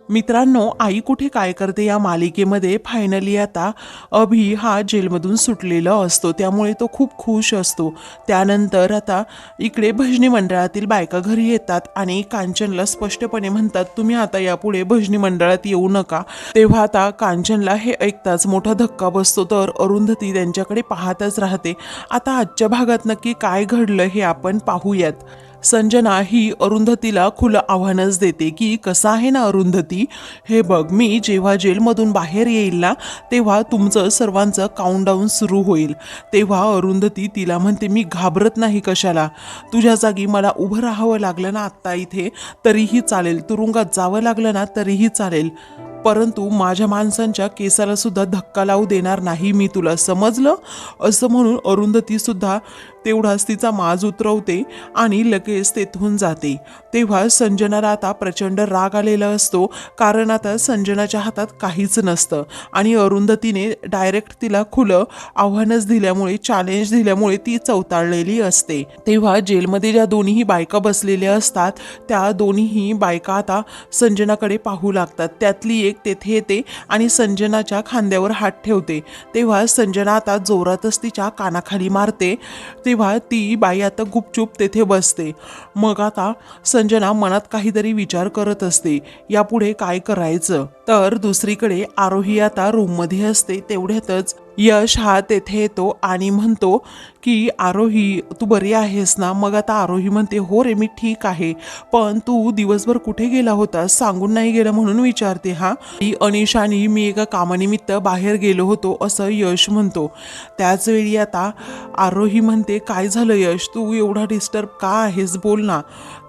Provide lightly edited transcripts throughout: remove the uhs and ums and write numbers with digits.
मित्रांनो, आई कुठे काय करते या मालिकेमध्ये फायनली आता अभि हा जेलमधून सुटलेला असतो, त्यामुळे तो खूप खुश असतो. त्यानंतर आता इकडे भजनी मंडळातील बायका घरी येतात आणि कांचनला स्पष्टपणे म्हणतात, तुम्ही आता यापुढे भजनी मंडळात येऊ नका. तेव्हा आता कांचनला हे ऐकताच मोठा धक्का बसतो, तर अरुंधती त्यांच्याकडे पाहतच राहते. आता आजच्या भागात नक्की काय घडलं हे आपण पाहूयात. संजना ही अरुंधतीला खुलं आव्हानच देते की कसं आहे ना अरुंधती, हे बघ, मी जेव्हा जेलमधून बाहेर येईल ना तेव्हा तुमचं सर्वांचं काउंटडाऊन सुरू होईल. तेव्हा अरुंधती तिला म्हणते, मी घाबरत नाही कशाला, तुझ्या जागी मला उभं राहावं लागलं ना आत्ता इथे तरीही चालेल, तुरुंगात जावं लागलं ना तरीही चालेल, परंतु माझ्या माणसांच्या केसाला सुद्धा धक्का लावू देणार नाही मी, तुला समजलं. असं म्हणून अरुंधती सुद्धा तेवढाच तिचा माज उतरवते आणि लगेच तेथून जाते. तेव्हा संजनाला आता प्रचंड राग आलेला असतो, कारण आता संजनाच्या हातात काहीच नसतं आणि अरुंधतीने डायरेक्ट तिला खुलं आव्हानच दिल्यामुळे, चॅलेंज दिल्यामुळे ती चवताळलेली असते. तेव्हा जेलमध्ये ज्या दोन्हीही बायका बसलेल्या असतात त्या दोन्हीही बायका आता संजनाकडे पाहू लागतात. त्यातली एक तेथे येते आणि संजनाच्या खांद्यावर हात ठेवते. तेव्हा संजना आता जोरातच तिच्या कानाखाली मारते. तेव्हा ती बाई आता गुपचूप तेथे बसते. मग आता संजना मनात काहीतरी विचार करत असते, यापुढे काय करायचं. तर दुसरीकडे आरोही आता रूममध्ये असते. तेवढ्यातच यश हा तेथे येतो आणि म्हणतो की आरोही, तू बरी आहेस ना. मग आता आरोही म्हणते, हो रे, मी ठीक आहे, पण तू दिवसभर कुठे गेला होतास, सांगून नाही गेला म्हणून विचारते. हा, अनिशानी मी एका कामानिमित्त बाहेर गेलो होतो असं यश म्हणतो. त्याच वेळी आता आरोही म्हणते, काय झालं यश, तू एवढा डिस्टर्ब का आहेस, बोल ना.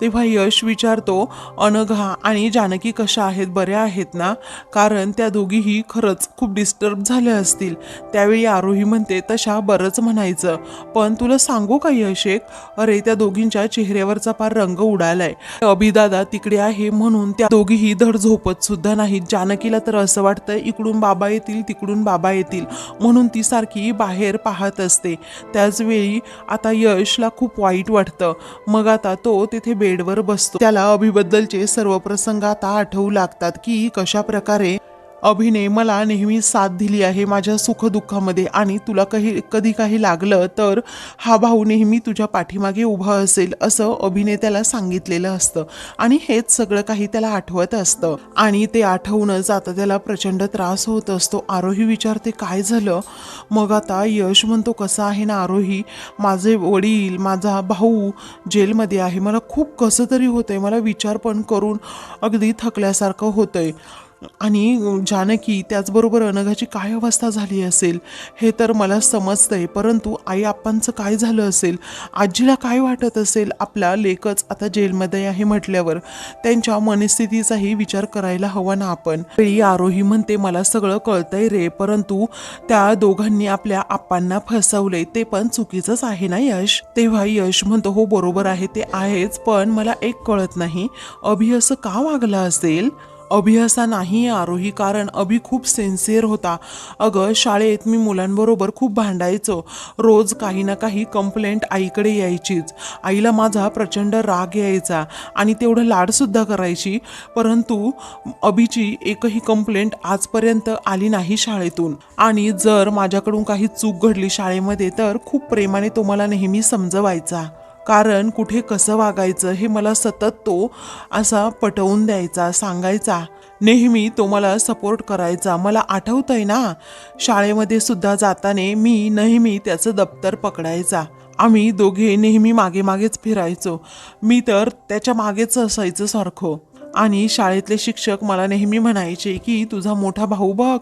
तेव्हा यश विचारतो, अनघा आणि जानकी कशा आहेत, बऱ्या आहेत ना, कारण त्या दोघीही खरंच खूप डिस्टर्ब झाल्या असतील. त्यावेळी आरोही म्हणते, तशा बरंच म्हणायचं, पण तुला सांगू का यश एक, अरे त्या दोघींच्या चेहऱ्यावरचा पार रंग उडालाय. अभिदादा तिकडे आहे म्हणून त्या दोघीही धड झोपत सुद्धा नाहीत. जानकीला तर असं वाटतं इकडून बाबा येतील तिकडून बाबा येतील, म्हणून ती सारखी बाहेर पाहत असते. त्याच वेळी आता यशला खूप वाईट वाटतं. मग आता तो तिथे बेडवर बसतो. त्याला अभिबद्दलचे सर्व प्रसंग आता आठवू लागतात की कशा प्रकारे अभिने मला नेहमी साथ दिली आहे माझ्या सुखदुःखामध्ये, आणि तुला कधी काही लागलं तर हा भाऊ नेहमी तुझ्या पाठीमागे उभा असेल असं अभिने त्याला सांगितलेलं असतं. आणि हेच सगळं काही त्याला आठवत असतं आणि ते आठवूनच आता त्याला प्रचंड त्रास होत असतो. आरोही विचारते, काय झालं. मग आता यश म्हणतो, कसं आहे ना आरोही, माझे वडील, माझा भाऊ जेलमध्ये आहे, मला खूप कसं तरी होतंय, मला विचार पण करून अगदी थकल्यासारखं होतंय. आणि जानकी, त्याचबरोबर अनघाची काय अवस्था झाली असेल हे तर मला समजतंय, परंतु आई आप्पांचं काय झालं असेल, आजीला काय वाटत असेल, आपला लेकच आता जेलमध्ये आहे म्हटल्यावर त्यांच्या मनस्थितीचाही विचार करायला हवा ना आपण. वेळी आरोही म्हणते, मला सगळं कळतंय रे, परंतु त्या दोघांनी आपल्या आप्पांना फसवलंय, ते पण चुकीचंच आहे ना यश. तेव्हा यश म्हणतो, हो बरोबर आहे, ते आहेच, पण मला एक कळत नाही, अभि असं का वागला असेल. अभि असा नाही आरोही, कारण अभि खूप सिन्सिअर होता. अगं, शाळेत मी मुलांबरोबर खूप भांडायचो, रोज काही ना काही कंप्लेंट आईकडे यायचीच, आईला माझा प्रचंड राग यायचा आणि तेवढं लाडसुद्धा करायची, परंतु अभिची एकही कंप्लेंट आजपर्यंत आली नाही शाळेतून. आणि जर माझ्याकडून काही चूक घडली शाळेमध्ये तर खूप प्रेमाने तो मला नेहमी समजवायचा, कारण कुठे कसं वागायचं हे मला सतत तो असा पटवून द्यायचा, सांगायचा, नेहमी तो मला सपोर्ट करायचा. मला आठवतंय ना, शाळेमध्ये सुद्धा जाताना मी नेहमी त्याचं दप्तर पकडायचा, आम्ही दोघे नेहमी मागे मागेच फिरायचो, मी तर त्याच्या मागेच असायचं सारखं. आणि शाळेतले शिक्षक मला नेहमी म्हणायचे की तुझा मोठा भाऊ बघ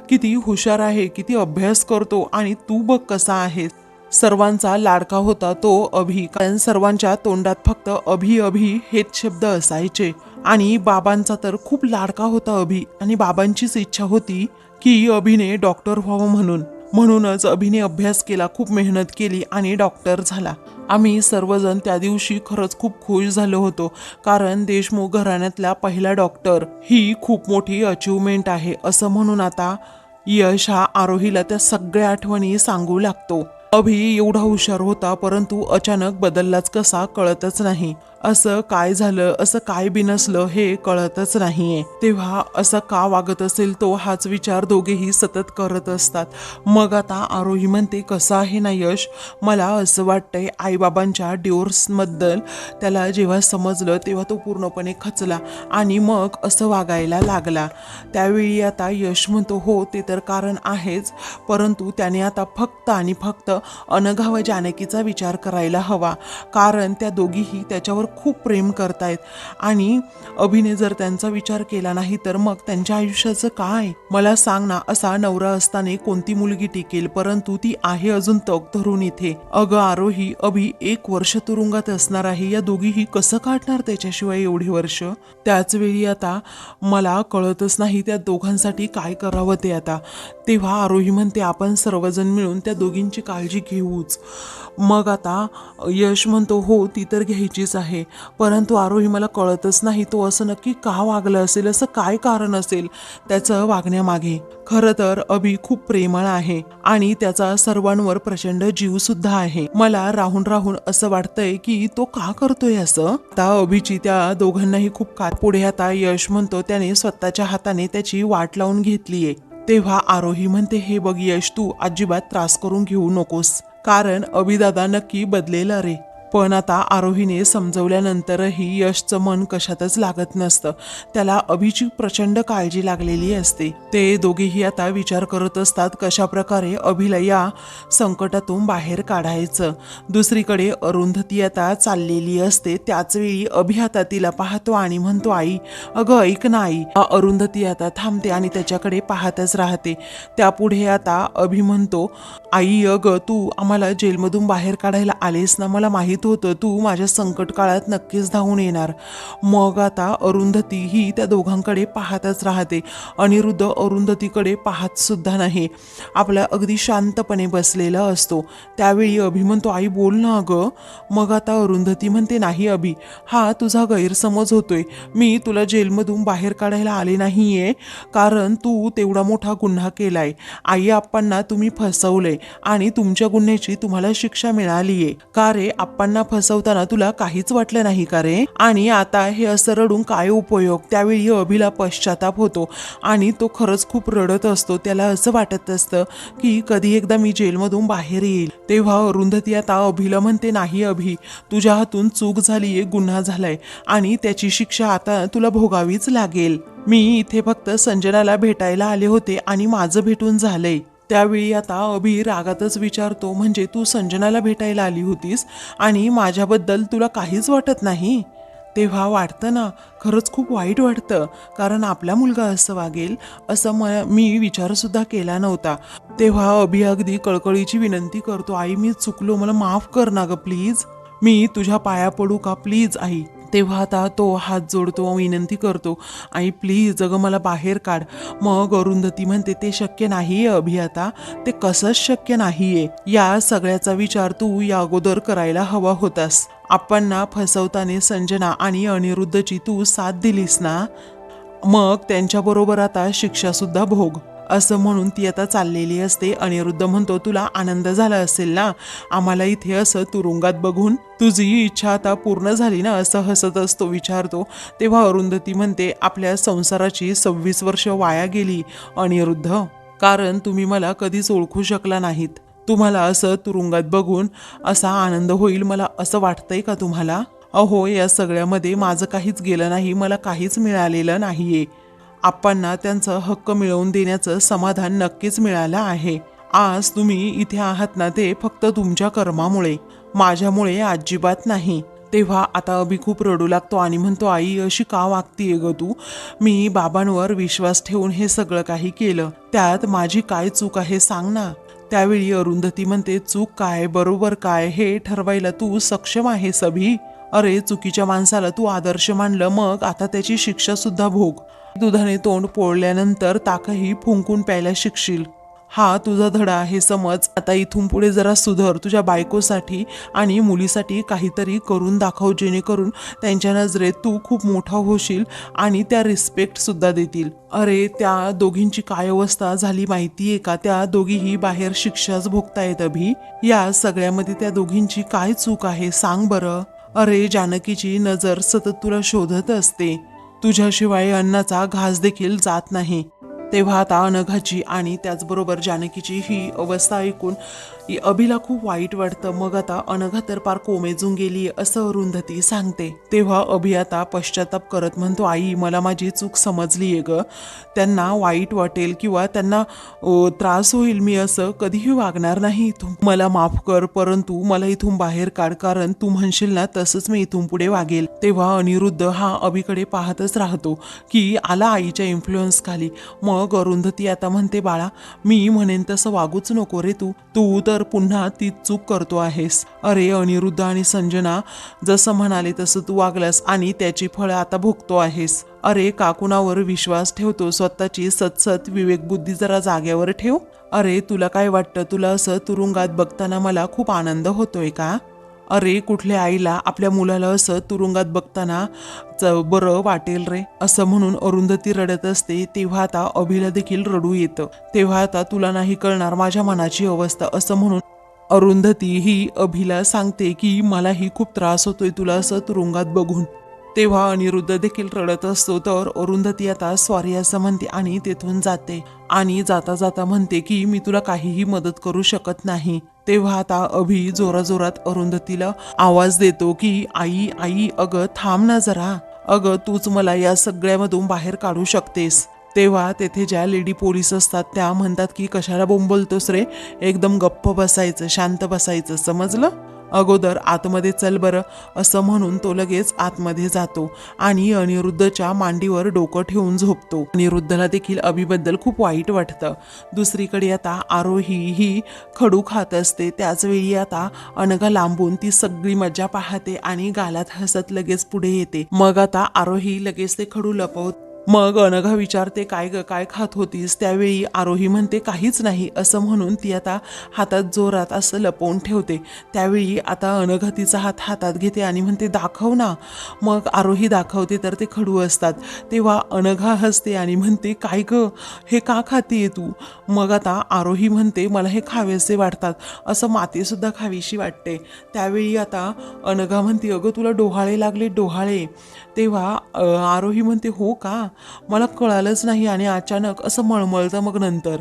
किती हुशार आहे, किती अभ्यास करतो, आणि तू बघ कसा आहेस. सर्वांचा लाडका होता तो अभि, कारण सर्वांच्या तोंडात फक्त अभि अभि हेच शब्द असायचे. आणि बाबांचा तर खूप लाडका होता अभि, आणि बाबांचीच इच्छा होती की अभिने डॉक्टर व्हावं म्हणूनच अभिने अभ्यास केला, खूप मेहनत केली आणि डॉक्टर झाला. आम्ही सर्वजण त्या दिवशी खरंच खूप खुश झालो होतो, कारण देशमुख घराण्यातला पहिला डॉक्टर ही खूप मोठी अचिव्हमेंट आहे असं म्हणून आता यश हा आरोहीला त्या सगळ्या आठवणी सांगू लागतो. अभि एवढा हुशार होता परंतु अचानक बदललाच कसा कळतच नाही. असं काय झालं, असं काय बिनसलं हे कळतच नाहीये. तेव्हा असं का वागत असेल तो, हाच विचार दोघेही सतत करत असतात. मग आता आरोही म्हणते, कसं आहे ना यश, मला असं वाटतंय आईबाबांच्या डिवोर्सबद्दल त्याला जेव्हा समजलं तेव्हा तो पूर्णपणे खचला आणि मग असं वागायला लागला. त्यावेळी आता यश म्हणतो, हो ते तर कारण आहेच, परंतु त्याने आता फक्त आणि फक्त अनघा व जानकीचा विचार करायला हवा. कारण त्या दोघीही त्याच्यावर खूप प्रेम करतायत आणि अभिने जर त्यांचा विचार केला नाही तर मग त्यांच्या आयुष्याचं काय. मला सांग ना, असा नवरा असताना कोणती मुलगी टिकेल, परंतु ती आहे अजून तग धरून इथे. अगं आरोही, अभि 1 वर्ष तुरुंगात असणार आहे, या दोघीही कसं काढणार त्याच्याशिवाय एवढी वर्ष. त्याच वेळी आता मला कळतच नाही त्या दोघांसाठी काय करावं ते आता. तेव्हा आरोही म्हणते, आपण सर्वजण मिळून त्या दोघींची काळजी घेऊच. मग आता यश म्हणतो, हो ती तर घ्यायचीच आहे, परंतु आरोही मला कळतच नाही तो असं नक्की का वागलं असेल, असं काय कारण असेल त्याचं वागण्यामागे. खरं तर अभि खूप प्रेमळ आहे आणि त्याचा सर्वांवर प्रचंड जीव सुद्धा आहे. मला राहून राहून असं वाटतंय की तो का करतोय असं. आता अभिची त्या दोघांनाही खूप पुढे आता यश म्हणतो त्याने स्वतःच्या हाताने त्याची वाट लावून घेतलीये. तेव्हा आरोही म्हणते, हे बघ यश, तू अजिबात त्रास करून घेऊ नकोस, कारण अभिदादा नक्की बदलेल रे. पण आता आरोहीने समजवल्यानंतरही यशचं मन कशातच लागत नसतं. त्याला अभिची प्रचंड काळजी लागलेली असते. ते दोघेही आता विचार करत असतात कशा प्रकारे अभिला या संकटातून बाहेर काढायचं. दुसरीकडे अरुंधती आता चाललेली असते. त्याचवेळी अभि आता तिला पाहतो आणि म्हणतो, आई अगं ऐक ना आई. अरुंधती आता थांबते आणि त्याच्याकडे पाहतच राहते. त्यापुढे आता अभि म्हणतो, आई अगं तू आम्हाला जेलमधून बाहेर काढायला आलेस ना, मला माहित होतं तू माझ्या संकट काळात नक्कीच धावून येणार. मग आता अरुंधती ही त्या दोघांकडे पाहतच राहते. अनिरुद्ध अरुंधतीकडे पाहत सुद्धा नाही, आपला अगदी शांतपणे बसलेला असतो. त्यावेळी अभि म्हणतो, आई बोल ना अगं. मग आता अरुंधती म्हणते, नाही अभि, हा तुझा गैरसमज होतोय. मी तुला जेलमधून बाहेर काढायला आले नाहीये, कारण तू तेवढा मोठा गुन्हा केलाय. आई आप्पांना तुम्ही फसवलंय आणि तुमच्या गुन्ह्याची तुम्हाला शिक्षा मिळालीये. का रे, आप्पांना फसवताना तुला काहीच वाटलं नाही का रे? आणि आता हे असं रडून काय उपयोग. त्यावेळी अभिला पश्चाताप होतो आणि तो खरंच खूप रडत असतो. त्याला असं वाटत असतं की कधी एकदा मी जेलमधून बाहेर येईल. तेव्हा अरुंधती आता अभिला म्हणते, नाही अभि, तुझ्या हातून चूक झालीये, गुन्हा झालाय आणि त्याची शिक्षा आता तुला भोगावीच लागेल. मी इथे फक्त संजनाला भेटायला आले होते आणि माझं भेटून झालंय. त्यावेळी आता अभि रागातच विचारतो, म्हणजे तू संजनाला भेटायला आली होतीस आणि माझ्याबद्दल तुला काहीच वाटत नाही? तेव्हा वाटतं ना, खरंच खूप वाईट वाटतं, कारण आपला मुलगा असं वागेल असं मी विचारसुद्धा केला नव्हता. तेव्हा अभि अगदी कळकळीची विनंती करतो, आई मी चुकलो, मला माफ कर ना ग प्लीज, मी तुझ्या पाया पडू का प्लीज आई. तेव्हा आता तो हात जोडतो, विनंती करतो, आई प्लीज अगं मला बाहेर काढ. मग अरुंधती म्हणते, ते शक्य नाहीये अभि, आता ते कसंच शक्य नाहीये. या सगळ्याचा विचार तू या अगोदर करायला हवा होतास. आपणना फसवताना संजना आणि अनिरुद्धची तू साथ दिलीस ना, मग त्यांच्याबरोबर आता शिक्षा सुद्धा भोग. असं म्हणून ती आता चाललेली असते. अनिरुद्ध म्हणतो, तुला आनंद झाला असेल ना आम्हाला इथे असं तुरुंगात बघून, तुझी इच्छा आता पूर्ण झाली ना, असं हसत असतो विचारतो. तेव्हा अरुंधती म्हणते, आपल्या संसाराची 26 वर्ष वाया गेली अनिरुद्ध, कारण तुम्ही मला कधीच ओळखू शकला नाहीत. तुम्हाला असं तुरुंगात बघून असा आनंद होईल मला असं वाटतंय का तुम्हाला? अहो, या सगळ्यामध्ये माझं काहीच गेलं नाही, मला काहीच मिळालेलं नाहीये. आप्पांना त्यांचं हक्क मिळवून देण्याचं समाधान नक्कीच मिळालं आहे. आज तुम्ही इथे आहात ना, ते फक्त तुमच्या कर्मामुळे, माझ्यामुळे अजिबात नाही. तेव्हा आता अभि खूप रडू लागतो आणि म्हणतो, आई अशी का वागतीये ग तू? मी बाबांवर विश्वास ठेवून हे सगळं काही केलं, त्यात माझी काय चूक आहे सांग ना. त्यावेळी अरुंधती म्हणते, चूक काय बरोबर काय हे ठरवायला तू सक्षम आहेस अभि. अरे, चुकीच्या माणसाला तू आदर्श मानलं, मग आता त्याची शिक्षा सुद्धा भोग. दुधाने तोंड पोळल्यानंतर ताकही फुंकून प्यायला शिकशील. हा तुझा धडा आहे समज. आता इथून पुढे जरा सुधर, तुझ्या बायकोसाठी आणि मुलीसाठी काहीतरी करून दाखव, जेणेकरून त्यांच्या नजरेत तू खूप मोठा होशील आणि त्या रिस्पेक्ट सुद्धा देतील. अरे त्या दोघींची काय अवस्था झाली माहितीये का? त्या दोघीही बाहेर शिक्षाच भोगतायत अभि. या सगळ्यामध्ये त्या दोघींची काय चूक आहे सांग बरं. अरे जानकीची नजर सतत तुला शोधत असते, तुझ्याशिवाय अन्नाचा घास देखील जात नाही. तेव्हा आता अनघाची आणि त्याचबरोबर जानकीची ही अवस्था ऐकून अभिला खूप वाईट वाटतं. मग आता अनघा तर पार कोमेजून गेली असं अरुंधती सांगते. तेव्हा अभि आता पश्चाताप करत म्हणतो, आई मला माझी चूक समजलीये ग, त्यांना वाईट वाटेल किंवा त्यांना त्रास होईल मी असं कधीही वागणार नाही, तू मला माफ कर, परंतु मला इथून बाहेर काढ, कारण तू म्हणशील ना तसंच मी इथून पुढे वागेल. तेव्हा अनिरुद्ध हा अभिकडे पाहतच राहतो की आला आईच्या इन्फ्लुएन्स खाली. मग अरुंधती आता म्हणते, बाळा मी म्हणेन तसं वागूच नको रे, तू तू तर पुन्हा ती चूक करतो आहेस. अरे अनिरुद्ध आणि संजना जसं म्हणाले तसं तू वागलास आणि त्याची फळं आता भोगतो आहेस. अरे काकुणावर विश्वास ठेवतो, स्वतःची सतसत विवेकबुद्धी जरा जाग्यावर ठेव. अरे तुला काय वाटतं, तुला असं तुरुंगात बघताना मला खूप आनंद होतोय का? अरे कुठल्या आईला आपल्या मुलाला असं तुरुंगात बघताना बरं वाटेल रे, असं म्हणून अरुंधती रडत असते. तेव्हा आता अभिला देखील रडू येतं. तेव्हा आता तुला नाही कळणार माझ्या मनाची अवस्था, असं म्हणून अरुंधती ही अभिला सांगते की मलाही खूप त्रास होतोय तुला असं तुरुंगात बघून. तेव्हा अनिरुद्ध देखील रडत असतो. तर अरुंधती आता सॉरी असं म्हणते आणि तेथून जाते आणि जाता जाता म्हणते की मी तुला काहीही मदत करू शकत नाही. तेव्हा आता अभि जोराजोरात अरुंधतीला आवाज देतो की आई आई अगं थांब ना जरा, अगं तूच मला या सगळ्यामधून बाहेर काढू शकतेस. तेव्हा तेथे ज्या लेडी पोलीस असतात त्या म्हणतात की कशाला बोंबलतोस रे, एकदम गप्प बसायचं, शांत बसायचं, समजलं? अगोदर आतमध्ये चल बरं, असं म्हणून तो लगेच आतमध्ये जातो आणि अनिरुद्धच्या मांडीवर डोकं ठेवून झोपतो. अनिरुद्धला देखील अभिबद्दल खूप वाईट वाटतं. दुसरीकडे आता आरोही ही खडू खात असते. त्याचवेळी आता अनघा लांबून ती सगळी मजा पाहते आणि गालात हसत लगेच पुढे येते. मग आता आरोही लगेच ते खडू लपवत. मग अनघा विचारते, काय ग काय खात होतीस? त्यावेळी आरोही म्हणते काहीच नाही, असं म्हणून ती आता हातात जोरात असं लपवून ठेवते. त्यावेळी आता अनघा तिचा हात हातात घेते आणि म्हणते दाखव ना. मग आरोही दाखवते तर ते खडू असतात. तेव्हा अनघा हसते आणि म्हणते काय ग हे का खातीये तू? मग आता आरोही म्हणते मला हे खावेसे वाटतात, असं मातीसुद्धा खावीशी वाटते. त्यावेळी आता अनघा म्हणते अगं तुला डोहाळे लागले, डोहाळे. तेव्हा आरोही म्हणते हो का, मला कळालंच नाही आणि अचानक असं मळमळतं, मग नंतर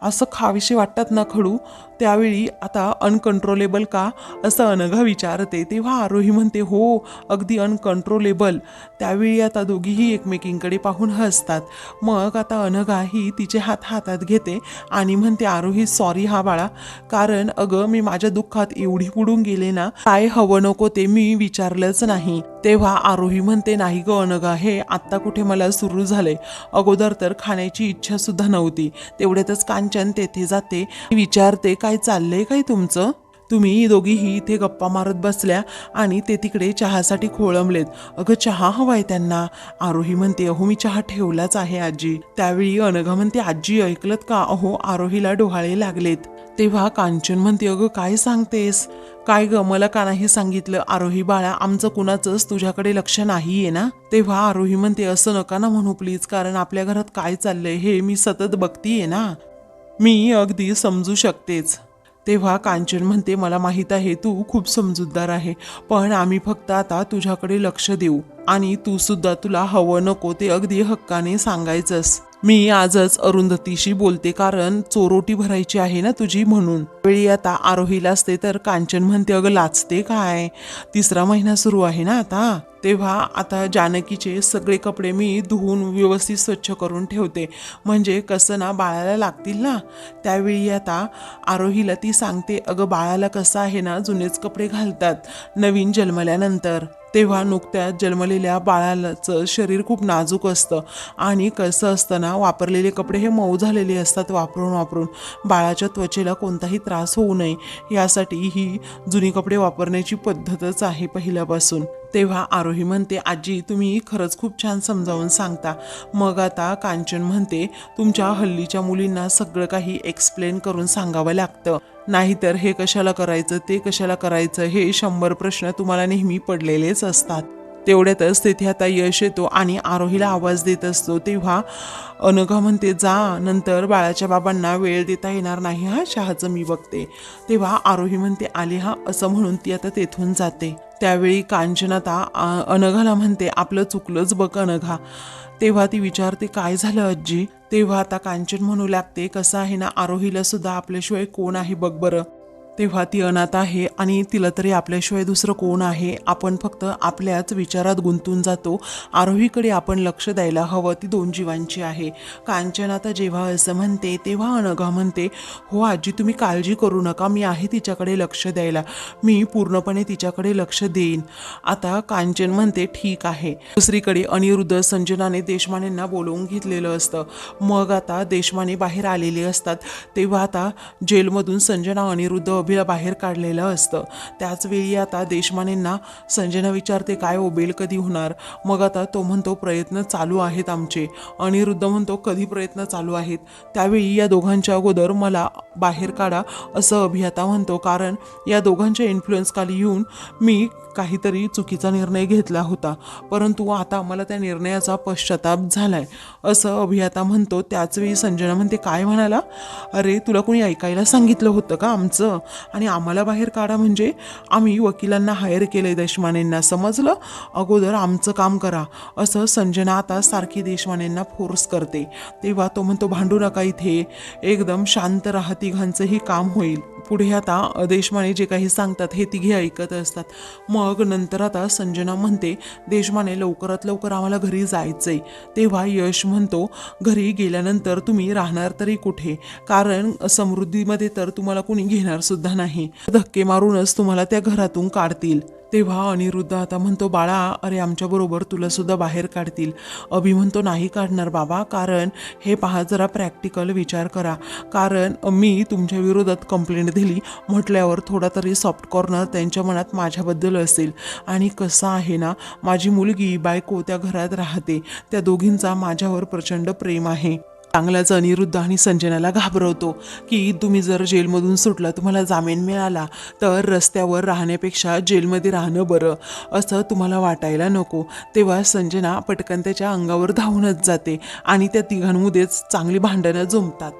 असं खावीशी वाटतात ना खडू. त्यावेळी आता अनकंट्रोलेबल का, असं अनघा विचारते. तेव्हा आरोही म्हणते हो अगदी अनकंट्रोलेबल. त्यावेळी आता दोघीही एकमेकींकडे पाहून हसतात. मग आता अनघा ही तिचे हात हातात घेते आणि म्हणते आरोही सॉरी हा बाळा, कारण अगं मी माझ्या दुःखात एवढी बुडून गेले ना, काय हवं नको ते मी विचारलंच नाही. तेव्हा आरोही म्हणते नाही ग अनघा, हे आत्ता कुठे मला सुरू झालंय, अगोदर तर खाण्याची इच्छा सुद्धा नव्हती. तेवढ्यातच कांचन तेथे जाते, विचारते काय चाललंय काय तुमचं? तुम्ही दोघीही इथे गप्पा मारत बसल्या आणि ते तिकडे चहासाठी खोळंबलेत. अगं चहा हवाय त्यांना. आरोही म्हणते अहो मी चहा ठेवलाच आहे आजी. त्यावेळी अनघा म्हणते आजी ऐकलत का, अहो आरोहीला डोहाळे लागलेत. तेव्हा कांचन म्हणते अगं काय सांगतेस, काय ग मला का नाही सांगितलं? आरोही बाळा आमचं कुणाचंच तुझ्याकडे लक्ष नाहीये ना. तेव्हा आरोही म्हणते असं नका ना म्हणू प्लीज, कारण आपल्या घरात काय चाललंय हे मी सतत बघतीये ना, मी अगदी समजू शकतेच. तेव्हा कांचन म्हणते मला माहीत आहे तू खूप समजूतदार आहे, पण आम्ही फक्त आता तुझ्याकडे लक्ष देऊ आणि तू सुद्धा तुला हवं नको ते अगदी हक्काने सांगायचंस. मी आजच अरुंधतीशी बोलते, कारण चोरोटी भरायची आहे ना तुझी, म्हणून. वेळी आता आरोहीला असते तर कांचन म्हणते अगं लाचते काय, 3रा महिना सुरू आहे ना आता. तेव्हा आता जानकीचे सगळे कपडे मी धुवून व्यवस्थित स्वच्छ करून ठेवते, म्हणजे कसं ना बाळाला लागतील ना. त्यावेळी आता आरोहीला ती सांगते अगं बाळाला कसं आहे ना जुनेच कपडे घालतात नवीन जन्मल्यानंतर. तेव्हा नुकत्याच जन्मलेल्या बाळाचं शरीर खूप नाजूक असतं आणि कसं असतं ना वापरलेले कपडे हे मऊ झालेले असतात वापरून वापरून. बाळाच्या त्वचेला कोणताही त्रास होऊ नये यासाठी ही जुनी कपडे वापरण्याची पद्धतच आहे पहिल्यापासून. तेव्हा आरोही म्हणते, आजी तुम्ही खरंच खूप छान समजावून सांगता. मग आता कांचन म्हणते, तुमच्या हल्लीच्या मुलींना सगळं काही एक्सप्लेन करून सांगावं लागतं, नाहीतर हे कशाला करायचं ते कशाला करायचं हे 100 प्रश्न तुम्हाला नेहमी पडलेलेच असतात. तेवढ्यातच तिथे आता यश येतो आणि आरोहीला आवाज देत असतो. तेव्हा अनघा म्हणते, जा, नंतर बाळाच्या बाबांना वेळ देता येणार नाही, हा चहाचं मी बघते. तेव्हा आरोही म्हणते, आली हा, असं म्हणून ती आता तेथून जाते. त्यावेळी कांचन आता अनघाला म्हणते, आपलं चुकलंच बघ अनघा. तेव्हा ती विचारते, काय झालं आजी? तेव्हा आता कांचन म्हणू लागते, कसं आहे ना, आरोहीला सुद्धा आपल्याशिवाय कोण आहे बघ बरं. तेव्हा ती अनाथ आहे आणि तिला तरी आपल्याशिवाय दुसरं कोण आहे. आपण फक्त आपल्याच विचारात गुंतून जातो. आरोहीकडे आपण लक्ष द्यायला हवं, ती 2 जीवांची आहे. कांचन आता जेव्हा असं म्हणते तेव्हा अनघा म्हणते, हो आजी तुम्ही काळजी करू नका, मी आहे तिच्याकडे लक्ष द्यायला, मी पूर्णपणे तिच्याकडे लक्ष देईन. आता कांचन म्हणते, ठीक आहे. दुसरीकडे अनिरुद्ध संजनाने देशमानेंना बोलवून घेतलेलं असतं. मग आता देशमाने बाहेर आलेले असतात. तेव्हा आता जेलमधून संजना अनिरुद्ध अभिला बाहेर काढलेलं असतं. त्याच वेळी आता देशमानेंना संजना विचारते, काय हो बेल कधी होणार? मग आता तो म्हणतो, प्रयत्न चालू आहेत आमचे. अनिरुद्ध म्हणतो, कधी प्रयत्न चालू आहेत? त्यावेळी या दोघांच्या अगोदर मला बाहेर काढा, असं अभि आता म्हणतो, कारण या दोघांच्या इन्फ्लुएन्स खाली येऊन मी काहीतरी चुकीचा निर्णय घेतला होता, परंतु आता मला त्या निर्णयाचा पश्चाताप झालाय, असं अभि आता म्हणतो. त्याचवेळी संजना म्हणते, काय म्हणाला? अरे तुला कोणी ऐकायला सांगितलं होतं का आमचं? आणि आम्हाला बाहेर काढा म्हणजे? आम्ही वकिलांना हायर केलंय देशमानेंना, समजलं? अगोदर आमचं काम करा, असं संजना आता सारखी देशमानेंना फोर्स करते. तेव्हा तो म्हणतो, भांडू नका इथे, एकदम शांत राहा, तिघांचंही काम होईल. पुढे आता देशमाने जे काही सांगतात हे तिघे ऐकत असतात. मग नंतर आता संजना म्हणते, देशमाने लवकरात लवकर आम्हाला घरी जायचंय. तेव्हा यश म्हणतो, घरी गेल्यानंतर तुम्ही राहणार तरी कुठे? कारण समृद्धीमध्ये तर तुम्हाला कोणी घेणार सुद्धा नाही, धक्के मारूनच तुम्हाला त्या घरातून काढतील. तेव्हा अनिरुद्ध आता म्हणतो, बाळा अरे आमच्याबरोबर तुला सुद्धा बाहेर काढतील. अभि म्हणतो, नाही काढणार बाबा, कारण हे पहा, जरा प्रॅक्टिकल विचार करा, कारण मी तुमच्या विरोधात कंप्लेंट दिली म्हटल्यावर थोडा तरी सॉफ्ट कॉर्नर त्यांच्या मनात माझ्याबद्दल असेल. आणि कसं आहे ना, माझी मुलगी बायको त्या घरात राहते, त्या दोघींचा माझ्यावर प्रचंड प्रेम आहे. चांगलाच अनिरुद्ध आणि संजनाला घाबरवतो की तुम्ही जर जेलमधून सुटला, तुम्हाला जामीन मिळाला, तर रस्त्यावर राहण्यापेक्षा जेलमध्ये राहणं बरं, असं तुम्हाला वाटायला नको. तेव्हा संजना पटकन त्याच्या अंगावर धावूनच जाते आणि त्या तिघांमध्येच चांगली भांडणं जमतात.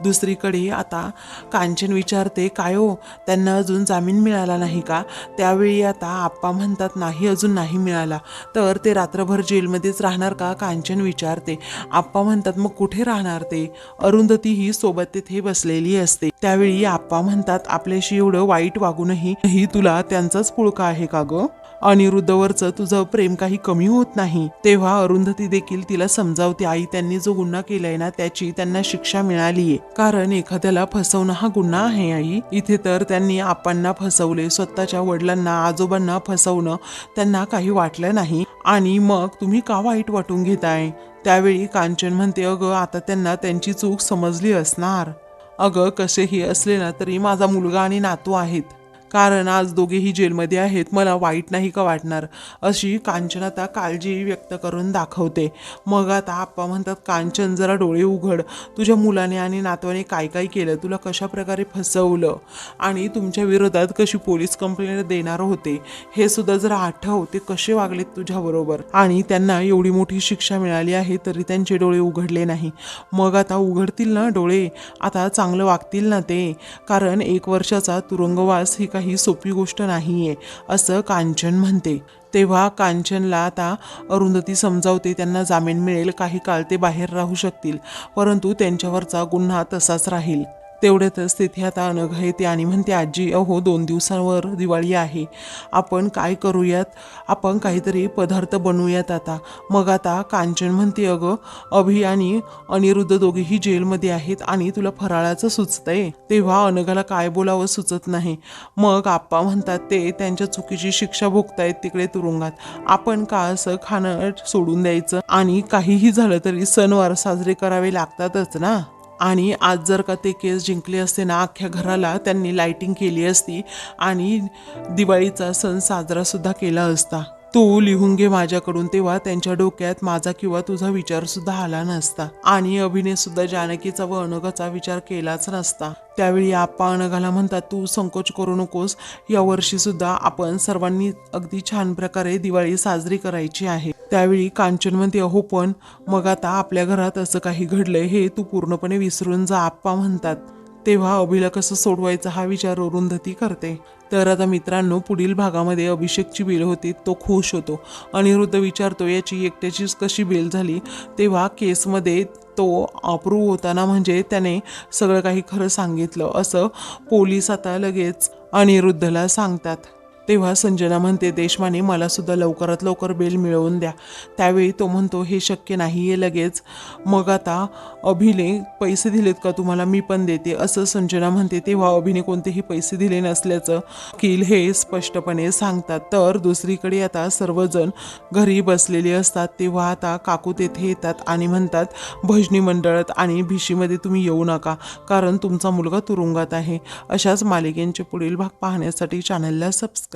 दुसरीकडे आता कांचन विचारते, काय हो त्यांना अजून जामीन मिळाला नाही का? त्यावेळी आता आप्पा म्हणतात, नाही अजून नाही मिळाला. तर ते रात्रभर जेलमध्येच राहणार का? कांचन विचारते. आप्पा म्हणतात, मग कुठे राहणार ते? अरुंधती ही सोबत तिथे बसलेली असते. त्यावेळी आप्पा म्हणतात, आपल्याशी एवढं वाईट वागूनही तुला त्यांचाच पुळका आहे का ग? अनिरुद्धवरचं तुझं प्रेम काही कमी होत नाही. तेव्हा अरुंधती देखील तिला समजावते, आई त्यांनी जो गुन्हा केलाय ना त्याची त्यांना शिक्षा मिळालीये, कारण एखाद्याला फसवणं हा गुन्हा आहे आई. इथे तर त्यांनी आप्पांना फसवले, स्वतःच्या वडिलांना आजोबांना फसवणं त्यांना काही वाटलं नाही, आणि मग तुम्ही का वाईट वाटून घेताय? त्यावेळी कांचन म्हणते, अगं आता त्यांना त्यांची चूक समजली असणार. अगं कसेही असले ना तरी माझा मुलगा आणि नातू आहेत, कारण आज दोघेही जेलमध्ये आहेत, मला वाईट नाही का वाटणार, अशी कांचन आता काळजी व्यक्त करून दाखवते. मग आता आप्पा म्हणतात, कांचन जरा डोळे उघड, तुझ्या मुलाने आणि नातवाने काय काय केलं, तुला कशा प्रकारे फसवलं आणि तुमच्या विरोधात कशी पोलीस कंप्लेंट देणार होते हे सुद्धा जरा आठव, ते कसे वागलेत तुझ्याबरोबर, आणि त्यांना एवढी मोठी शिक्षा मिळाली आहे तरी त्यांचे डोळे उघडले नाही. मग आता उघडतील ना डोळे, आता चांगलं वागतील ना ते, कारण 1 वर्षाचा तुरुंगवास ही ही सोपी गोष्ट नाहीये, असं कांचन म्हणते. तेव्हा कांचनला आता अरुंधती समजावते, त्यांना जामीन मिळेल, काही काळ ते बाहेर राहू शकतील, परंतु त्यांच्यावरचा गुन्हा तसाच राहील. तेवढ्यातच तिथे आता अनघा येते आणि म्हणते, आजी अहो 2 दिवसांवर दिवाळी आहे, आपण काय करूयात, आपण काहीतरी पदार्थ बनवूयात आता. मग आता कांचन म्हणते, अगं अभि आणि अनिरुद्ध दोघेही जेलमध्ये आहेत आणि तुला फराळाचं सुचतंय. तेव्हा अनघाला काय बोलावं सुचत नाही. मग आप्पा म्हणतात, ते त्यांच्या चुकीची शिक्षा भोगतायत तिकडे तुरुंगात, आपण का असं खाणं सोडून द्यायचं, आणि काहीही झालं तरी सणवार साजरे करावे लागतातच ना. आणि आज जर का ते केस जिंकले असते ना, अख्ख्या घराला त्यांनी लाइटिंग केली असती आणि दिवाळीचा सण साजरा सुद्धा केला असता. तू लिहून घे माझ्याकडून. तेव्हा त्यांच्या डोक्यात माझा किंवा तुझा विचार सुद्धा आला नसता आणि अभिने सुद्धा जानकीचा व अनघाचा विचार केलाच नसता. त्यावेळी आप्पा अनघाला म्हणतात, तू संकोच करू नकोस, या वर्षी सुद्धा आपण सर्वांनी अगदी छान प्रकारे दिवाळी साजरी करायची आहे. त्यावेळी कांचन म्हणते, अहो पण मग आता आपल्या घरात असं काही घडलंय हे तू पूर्णपणे विसरून जा, आप्पा म्हणतात. तेव्हा अभिला कसं सोडवायचा हा विचार अरुंधती करते. तर आता मित्रांनो, पुढील भागामध्ये अभिषेकची बेल होती, तो खुश होतो. अनिरुद्ध विचारतो याची एकट्याचीच कशी बेल झाली. तेव्हा केसमध्ये तो अप्रूव्ह होताना म्हणजे त्याने सगळं काही खरं सांगितलं असं पोलीस आता लगेच अनिरुद्धला सांगतात. तेव्हा संजना म्हणते, देशमाने मला सुद्धा लवकरात लवकर बेल मिळवून द्या. त्यावेळी तो म्हणतो, हे शक्य नाही आहे लगेच. मग आता अभिने पैसे दिलेत का तुम्हाला? मी पण देते असं संजना म्हणते. तेव्हा अभिने कोणतेही पैसे दिले नसल्याचं वकील हे स्पष्टपणे सांगतात. तर दुसरीकडे आता सर्वजण घरी बसलेले असतात. तेव्हा आता काकू तेथे येतात आणि म्हणतात, भजनी मंडळात आणि भिशीमध्ये तुम्ही येऊ नका, कारण तुमचा मुलगा तुरुंगात आहे. अशाच मालिकेंचे पुढील भाग पाहण्यासाठी चॅनलला सबस्क्राईब